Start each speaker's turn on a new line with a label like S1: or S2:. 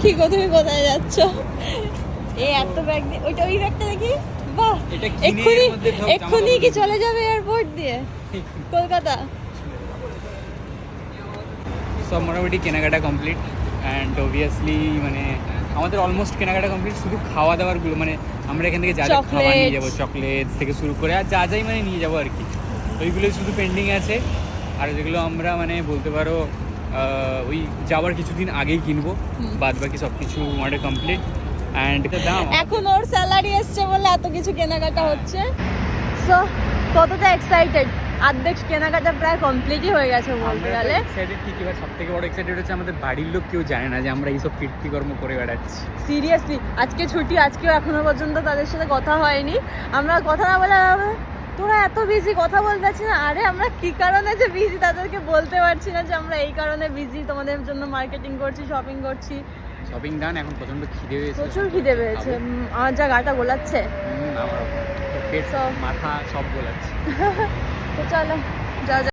S1: কি গো, তুমি কোথায় যাচ্ছ? এই এত ব্যাগ দিয়ে, ওইটা ওই ব্যাগটা দেখি, বাহ, এক্ষুনি কি চলে যাবে এয়ারপোর্ট দিয়ে কলকাতা?
S2: সব মোটামুটি কেনাকাটা কমপ্লিট অ্যান্ড অবভিয়াসলি মানে আমাদের অলমোস্ট কেনাকাটা কমপ্লিট, শুধু খাওয়া দাওয়ারগুলো মানে আমরা এখান থেকে যা যা খাবার নিয়ে যাবো, চকলেটস থেকে শুরু করে আর যা যাই মানে নিয়ে যাবো আর কি, ওইগুলোই শুধু পেন্ডিং আছে। আর যেগুলো আমরা মানে বলতে পারো ওই যাওয়ার কিছুদিন আগেই কিনবো, বাদ বাকি সব কিছু আমাদের কমপ্লিট। অ্যান্ড দাম
S1: এখন ওর স্যালারি এসছে বলে এত কিছু কেনাকাটা হচ্ছে। সো কতটা এক্সাইটেড, অর্ধেক কেনাকাটা প্রায় কমপ্লিটই হয়ে গেছে বলতে গেলে।
S2: এক্সাইটেড ঠিকই, বা সব থেকে বড় এক্সাইটেড হচ্ছে আমাদের বাড়ির লোক কেউ জানে না যে আমরা এইসব কীর্তিকর্ম করে বেড়াচ্ছি।
S1: সিরিয়াসলি আজকে ছুটি, আজকেও এখনো পর্যন্ত তাদের সাথে কথা হয়নি। আমরা কথা না বলে তোরা এত বিজি, কথা বলতে পারছি না। আরে আমরা কি কারণে যে বিজি তাদেরকে বলতে পারছি না যে আমরা এই কারণে বিজি, তোমাদের জন্য মার্কেটিং করছি, শপিং করছি।
S2: শপিং ডান, এখন প্রচন্ড খিদে পেয়েছে,
S1: প্রচুর খিদে পেয়েছে, আমার যা গাটা গোলাচ্ছে,
S2: আমার পেট মাথা সব গোলাচ্ছে।
S1: তো চলো যা যা।